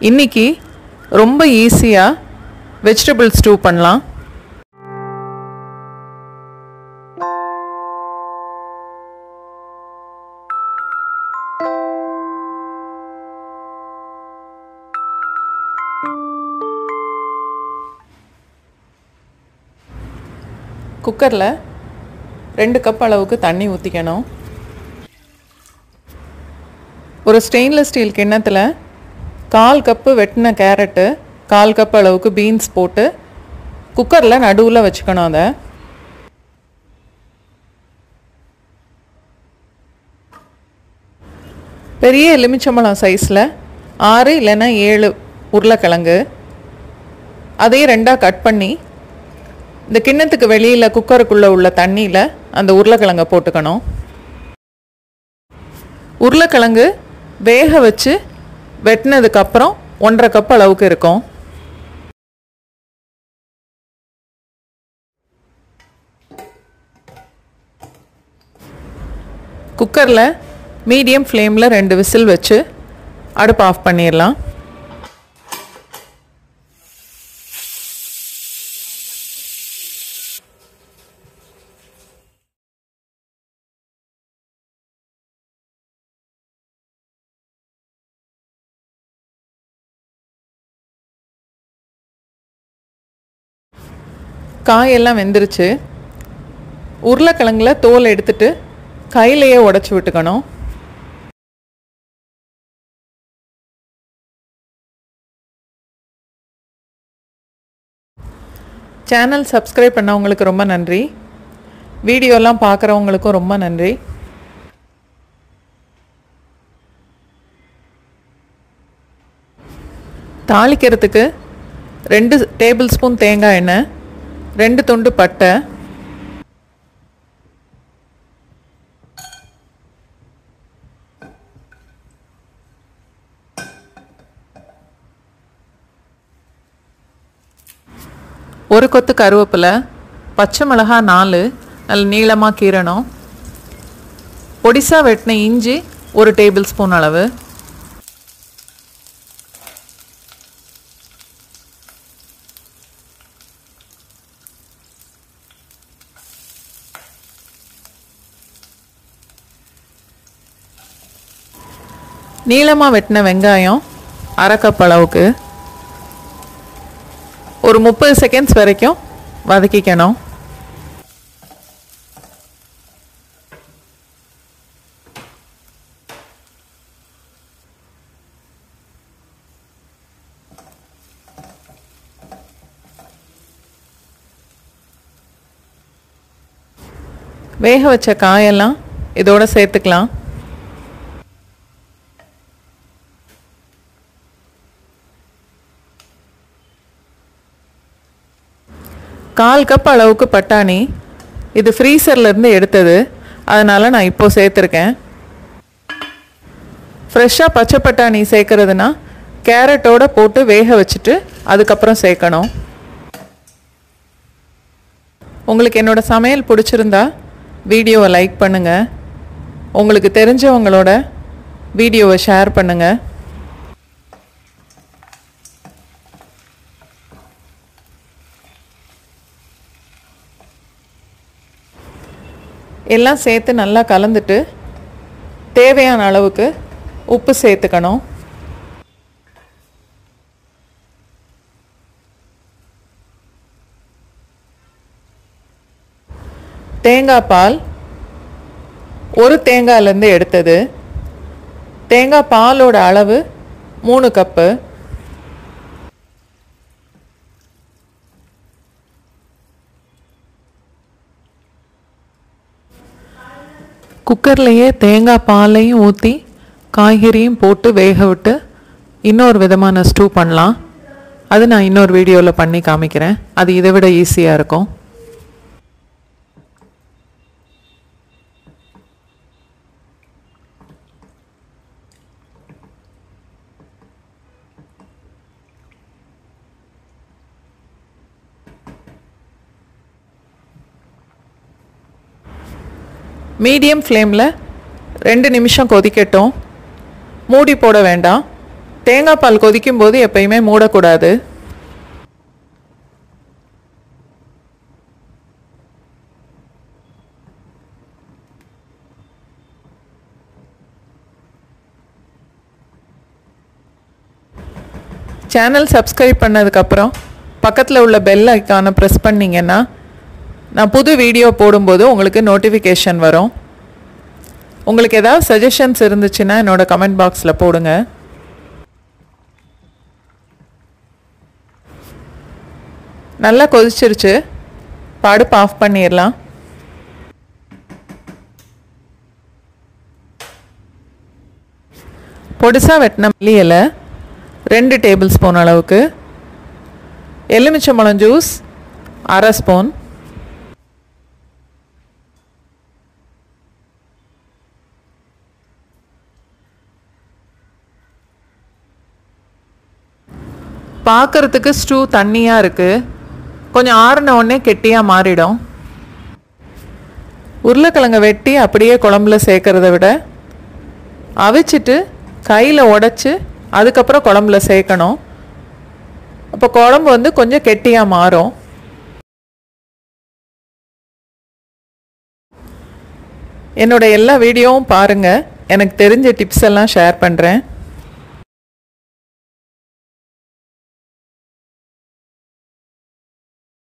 இன்னைக்கு ரொம்ப ஈஸியா வெஜிடபிள் ஸ்டூ பண்ணலாம். குக்கரில் 2 கப் அளவுக்கு தண்ணி ஊற்றிக்கணும். ஒரு ஸ்டெயின்லெஸ் ஸ்டீல் கிண்ணத்தில் 1/4 கப்பு வெட்டின கேரட்டு, 1/4 கப் அளவுக்கு பீன்ஸ் போட்டு குக்கரில் நடுவில் வச்சுக்கணும். அதை பெரிய எலுமிச்சம்பழம் சைஸில் 6 இல்லைன்னா 7 உருளைக்கிழங்கு, அதையும் 2ஆக கட் பண்ணி இந்த கிண்ணத்துக்கு வெளியில் குக்கருக்குள்ளே உள்ள தண்ணியில் அந்த உருளைக்கிழங்கை போட்டுக்கணும். உருளைக்கிழங்கு வேக வச்சு வெட்டினதுக்கப்புறம் 1/2 கப் அளவுக்கு இருக்கும். குக்கரில் மீடியம் ஃப்ளேமில் 2 விசில் வச்சு அடுப்பு ஆஃப் பண்ணிடலாம். காயெல்லாம் வெந்துருச்சு. உருளைக்கிழங்குல தோல் எடுத்துட்டு கையிலையே உடைச்சி விட்டுக்கணும். சேனல் சப்ஸ்கிரைப் பண்ணவங்களுக்கு ரொம்ப நன்றி. வீடியோலாம் பார்க்குறவங்களுக்கும் ரொம்ப நன்றி. தாளிக்கிறதுக்கு 2 டேபிள் ஸ்பூன் தேங்காய் எண்ணெய், 2 துண்டு பட்டை, ஒரு கொத்து கருவேப்பிலை, பச்சை மிளகாய் 4 நல்ல நீளமாக கீறணும், பொடிசாக வெட்டின இஞ்சி 1 டேபிள் ஸ்பூன் அளவு, நீளமாக வெட்டின வெங்காயம் 1/2 கப் அளவுக்கு, ஒரு 30 செகண்ட்ஸ் வரைக்கும் வதக்கிக்கணும். வேக வச்ச காயெல்லாம் இதோட சேர்த்துக்கலாம். கால் கப் அளவுக்கு பட்டாணி, இது ஃப்ரீசர்லேருந்து எடுத்தது, அதனால் நான் இப்போது சேர்த்துருக்கேன். ஃப்ரெஷ்ஷாக பச்சை பட்டாணி சேர்க்குறதுனா கேரட்டோடு போட்டு வேக வச்சுட்டு அதுக்கப்புறம் சேர்க்கணும். உங்களுக்கு என்னோடய சமையல் பிடிச்சிருந்தா வீடியோவை லைக் பண்ணுங்கள். உங்களுக்கு தெரிஞ்சவங்களோட வீடியோவை ஷேர் பண்ணுங்கள். எல்லாம் சேர்த்து நல்லா கலந்துட்டு தேவையான அளவுக்கு உப்பு சேர்த்துக்கணும். தேங்காய் பால், ஒரு தேங்காயிலேருந்து எடுத்தது. தேங்காய் பாலோட அளவு 3 கப்பு. குக்கர்லேயே தேங்காய் பாலையும் ஊற்றி காய்கறியும் போட்டு வேக விட்டு இன்னொரு விதமான ஸ்டூ பண்ணலாம். அது நான் இன்னொரு வீடியோவில் பண்ணி காமிக்கிறேன். அது இதை விட ஈஸியாக இருக்கும். மீடியம் ஃப்ளேமில் 2 நிமிஷம் கொதிக்கட்டும். மூடி போட வேண்டாம். தேங்காய் பால் கொதிக்கும்போது எப்பயுமே மூடக்கூடாது. சேனல் சப்ஸ்கிரைப் பண்ணதுக்கப்புறம் பக்கத்தில் உள்ள பெல் ஐக்கானை ப்ரெஸ் பண்ணிங்கன்னா நான் புது வீடியோ போடும்போது உங்களுக்கு நோட்டிஃபிகேஷன் வரும். உங்களுக்கு ஏதாவது சஜஷன்ஸ் இருந்துச்சுன்னா என்னோட கமெண்ட் பாக்ஸில் போடுங்க. நல்லா கொதிச்சிருச்சு. அடுப்பு ஆஃப் பண்ணிடலாம். பொடிசாக வெட்டின மல்லி இலை 2 டேபிள் ஸ்பூன் அளவுக்கு, எலுமிச்சம்பழம் ஜூஸ் 1/2 ஸ்பூன், பார்க்கறதுக்கு ஸ்டூ தண்ணியாக இருக்குது. கொஞ்சம் ஆறின உடனே கெட்டியாக மாறிடும். உருளைக்கிழங்கை வெட்டி அப்படியே குழம்புல சேர்க்கறத விட அவிச்சிட்டு கையில் உடச்சி அதுக்கப்புறம் குழம்புல சேர்க்கணும். அப்போ குழம்பு வந்து கொஞ்சம் கெட்டியாக மாறும். என்னோட எல்லா வீடியோவும் பாருங்கள். எனக்கு தெரிஞ்ச டிப்ஸ் எல்லாம் ஷேர் பண்ணுறேன்.